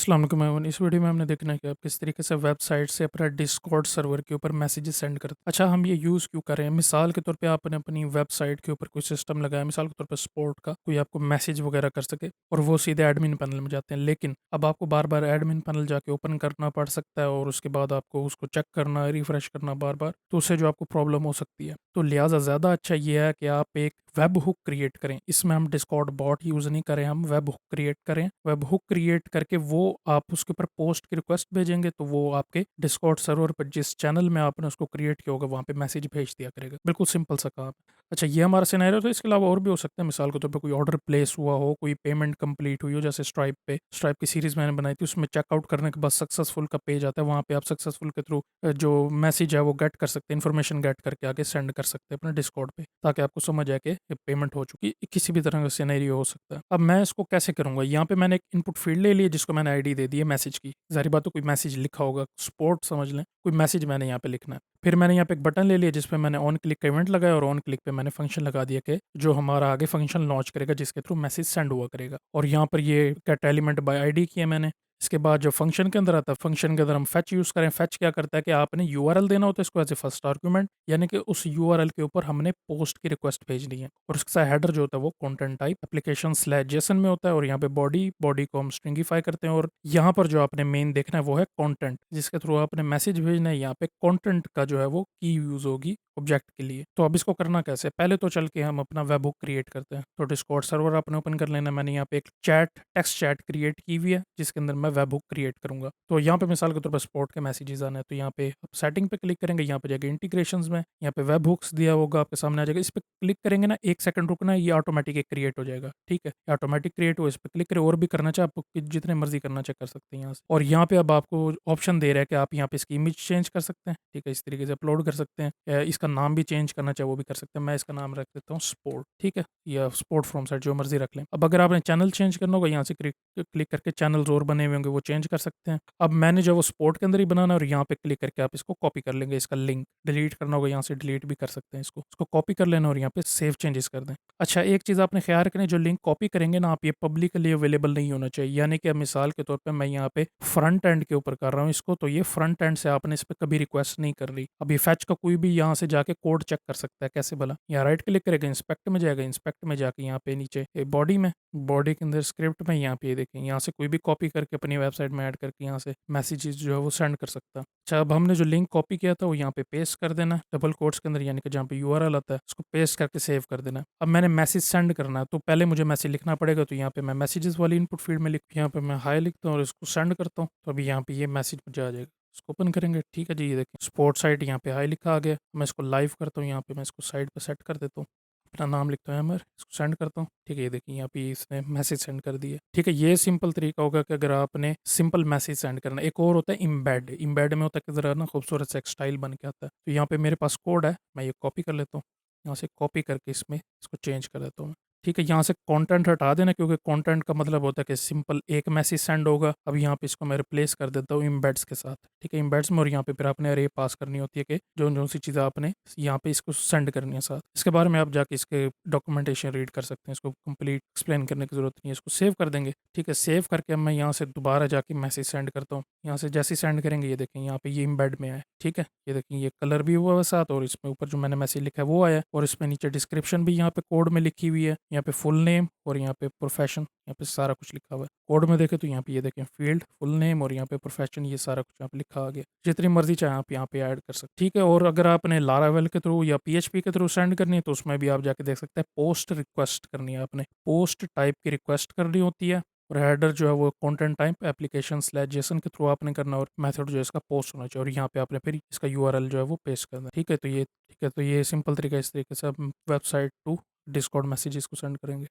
अस्सलाम वालेकुम एवरीवन। इस वीडियो में हमने देखना है कि आप किस तरीके से वेबसाइट से अपना डिस्कॉर्ड सर्वर के ऊपर मैसेजेस सेंड करते हैं। अच्छा, हम ये यूज़ क्यों कर रहे हैं? मिसाल के तौर पे आपने अपनी वेबसाइट के ऊपर कोई सिस्टम लगाया, मिसाल के तौर पे सपोर्ट का, कोई आपको मैसेज वगैरह कर सके और वो सीधे एडमिन पैनल में जाते हैं। लेकिन अब आपको बार-बार एडमिन पैनल जाके ओपन करना पड़ सकता है और उसके बाद आपको उसको चेक करना, रिफ्रेश करना बार-बार, तो उससे जो आपको प्रॉब्लम हो सकती है। तो लिहाज़ा ज़्यादा अच्छा ये है कि आप एक वेब हुक क्रिएट करें। इसमें हम डिस्कॉर्ड बॉट यूज़ नहीं करें, हम वेब हुक क्रिएट करें। वेब हुक क्रिएट करके वो आप उसके ऊपर पोस्ट की रिक्वेस्ट भेजेंगे तो वो आपके डिस्कॉर्ड सर्वर पर जिस चैनल में आपने उसको क्रिएट किया होगा वहाँ पे मैसेज भेज दिया करेगा। बिल्कुल सिंपल सा काम है। अच्छा, ये हमारा सिनेरियो था। इसके अलावा और भी हो सकता है। मिसाल के तौर पे कोई ऑर्डर प्लेस हुआ हो, कोई पेमेंट कंप्लीट हुई हो, जैसे स्ट्राइप की सीरीज़ मैंने बनाई थी, उसमें चेकआउट करने के बाद सक्सेसफुल का पेज आता है। वहाँ पे आप सक्सेसफुल के थ्रू जो मैसेज है वो गेट कर सकते हैं, इन्फॉर्मेशन गेट करके आगे सेंड कर सकते हैं अपने डिस्कॉर्ड पे, ताकि आपको समझ आए कि पेमेंट हो चुकी है। किसी भी तरह का सिनेरियो हो सकता है। अब मैं इसको कैसे करूँगा? यहाँ पे मैंने एक इनपुट फील्ड ले ली है जिसको मैंने आईडी दे दी है मैसेज की। ज़ाहिर बात है कोई मैसेज लिखा होगा, सपोर्ट समझ लें, कोई मैसेज मैंने यहाँ पे लिखना है। फिर मैंने यहाँ पे एक बटन ले लिया जिसपे मैंने ऑन क्लिक का इवेंट लगाया और ऑन क्लिक पे मैंने फंक्शन लगा दिया कि जो हमारा आगे फंक्शन लॉन्च करेगा जिसके थ्रू मैसेज सेंड हुआ करेगा। और यहाँ पर ये गेट एलिमेंट बाय आईडी किया मैंने। इसके बाद जो फंक्शन के अंदर आता है, फंक्शन के अंदर हम फेच यूज़ करें। फेच क्या करता है कि आपने यूआरएल देना होता है इसको एज़ ए फर्स्ट आर्गुमेंट, यानी कि उस यूआरएल के ऊपर हमने पोस्ट की रिक्वेस्ट भेजनी है और उसके साथ हेडर जो होता है वो content type application slash Jason में होता है और यहाँ पे बॉडी को हम स्ट्रिंगिफाई करते हैं और यहाँ पर जो आपने मेन देखना है वो है कंटेंट, जिसके थ्रू आपने मैसेज भेजना है। यहाँ पे कंटेंट का जो है वो की यूज़ होगी ऑब्जेक्ट के लिए। तो अब इसको करना कैसे? पहले तो चल के हम अपना वेब हुक क्रिएट करते हैं। तो डिस्कॉर्ड सर्वर आपने ओपन कर लेना। मैंने यहाँ पे एक टेक्स्ट चैट क्रिएट की हुई है जिसके अंदर मैं वेब हुक क्रिएट करूँगा। तो यहाँ पे मिसाल के तौर पर सपोर्ट के मैसेजेस आना है तो यहाँ पे आप सेटिंग पे क्लिक करेंगे, यहाँ पे जाके इंटीग्रेशंस में यहाँ पे वेब हुक्स दिया होगा आपके सामने आ जाएगा। इस पे क्लिक करेंगे ना, 1 सेकंड रुकना है, ये ऑटोमेटिक एक क्रिएट हो जाएगा। ठीक है? ये ऑटोमेटिक क्रिएट हो, इस पे क्लिक करें। और भी करना चाहे आप जितने मर्ज़ी करना चाहे कर सकते हैं यहाँ से। और यहाँ पे अब आपको ऑप्शन दे रहा है कि आप यहाँ पे इसकी इमेज चेंज कर सकते हैं। ठीक है? इस तरीके से अपलोड कर सकते हैं। इसका नाम भी चेंज करना चाहे वो भी कर सकते हैं। मैं इसका नाम रख देता हूँ स्पोर्ट। ठीक है? या स्पोर्ट फ्रॉम साइट, जो मर्ज़ी रख लें। अब अगर आपने चैनल चेंज करना होगा, यहाँ से क्लिक करके चैनल्स और बने हुए होंगे वो चेंज कर सकते हैं। अब मैंने जो वो स्पोर्ट के अंदर ही बनाना है और यहाँ पे क्लिक करके आप इसको कॉपी कर लेंगे। इसका लिंक डिलीट करना होगा, यहाँ से डिलीट भी कर सकते हैं इसको कॉपी कर लेना और यहाँ पे सेव चेंजेस कर दें। अच्छा, एक चीज़ आपने ख्याल रखना है, जो लिंक कॉपी करेंगे ना आप, ये पब्लिकली अवेलेबल नहीं होना चाहिए। यानी कि अब मिसाल के तौर पे मैं यहाँ पे फ्रंट एंड के ऊपर कर रहा हूँ इसको, तो ये फ्रंट एंड से आपने इस पे कभी रिक्वेस्ट नहीं कर रही। अब ये फैच का कोई भी यहाँ से जाके कोड चेक कर सकता है। कैसे भला? यहाँ राइट क्लिक करेगा, इंस्पेक्ट में जाएगा, इंस्पेक्ट में जाके यहाँ पे नीचे बॉडी के अंदर स्क्रिप्ट में यहाँ पे ये देखें, यहाँ से कोई भी कॉपी करके अपनी वेबसाइट में ऐड करके यहाँ से मैसेजेस जो है वो सेंड कर सकता है। अच्छा, अब हमने जो लिंक कॉपी किया था वो यहाँ पे पेस्ट कर देना है डबल कोट्स के अंदर, यानी कि जहाँ पे यूआरएल आता है उसको पेस्ट करके सेव कर देना है। अब मैंने मैसेज सेंड करना है तो पहले मुझे मैसेज लिखना पड़ेगा। तो यहाँ पे मैं मैसेजेस वाली इनपुट फील्ड में यहाँ पे मैं हाई लिखता हूँ और इसको सेंड करता हूँ। तो अभी यहाँ पे ये मैसेज मुझे आ जाएगा। इसको ओपन करेंगे। ठीक है जी, ये देखें स्पोर्ट साइट यहाँ पे हाई लिखा आ गया। मैं इसको लाइव करता हूँ, यहाँ पे मैं इसको साइड पे सेट कर देता हूँ। अपना नाम लिखता हूँ अमर, इसको सेंड करता हूँ। ठीक है, ये देखिए यहाँ पे इसने मैसेज सेंड कर दिया। ठीक है, ये सिंपल तरीका होगा कि अगर आपने सिंपल मैसेज सेंड करना। एक और होता है इम्बेड में होता है कि ज़रा ना खूबसूरत सा एक स्टाइल बन के आता है। तो यहाँ पे मेरे पास कोड है, मैं ये कॉपी कर लेता हूँ, यहाँ से कॉपी करके इसमें इसको चेंज कर देता हूँ। ठीक है, यहाँ से कंटेंट हटा देना क्योंकि कंटेंट का मतलब होता है कि सिंपल एक मैसेज सेंड होगा। अब यहाँ पे इसको मैं रिप्लेस कर देता हूँ इम्बेड्स के साथ। ठीक है, इम्बेड्स में, और यहाँ पे फिर आपने अरे पास करनी होती है कि जो जो सी चीज़ें आपने यहाँ पे इसको सेंड करनी है साथ। इसके बारे में आप जाके इसके डॉक्यूमेंटेशन रीड कर सकते हैं। इसको कंप्लीट एक्सप्लेन करने की जरूरत नहीं है। इसको सेव कर देंगे। ठीक है, सेव करके मैं यहाँ से दोबारा जाके मैसेज सेंड करता हूँ। यहाँ से जैसे सेंड करेंगे ये देखें यहाँ पे ये इम्बेड में है। ठीक है, ये देखें ये कलर भी हुआ है साथ और इसमें ऊपर जो मैंने मैसेज लिखा है वो आया और इसमें नीचे डिस्क्रिप्शन भी यहाँ पे कोड में लिखी हुई है। यहाँ पे फुल नेम और यहाँ पे प्रोफेशन, यहाँ पे सारा कुछ लिखा हुआ है। कोड में देखें तो यहाँ पे ये देखें फील्ड, फुल नेम और यहाँ पे प्रोफेशन, ये सारा कुछ यहाँ पे लिखा आ गया। जितनी मर्जी चाहे आप यहाँ पे ऐड कर सकते। ठीक है, और अगर आपने लारावेल के थ्रू या पीएचपी के थ्रू सेंड करनी है तो उसमें भी आप जाके देख सकते हैं पोस्ट रिक्वेस्ट करनी है। आपने पोस्ट टाइप की रिक्वेस्ट करनी होती है और हेडर जो है वो content type application slash Jason के थ्रू आपने करना और मेथड जो है इसका पोस्ट होना चाहिए और यहाँ पे आपने फिर इसका यूआरएल जो है वो पेस्ट करना है। ठीक है, तो ये सिंपल तरीका, इस तरीके से आप वेबसाइट टू डिस्कॉर्ड मैसेजेस को सेंड करेंगे।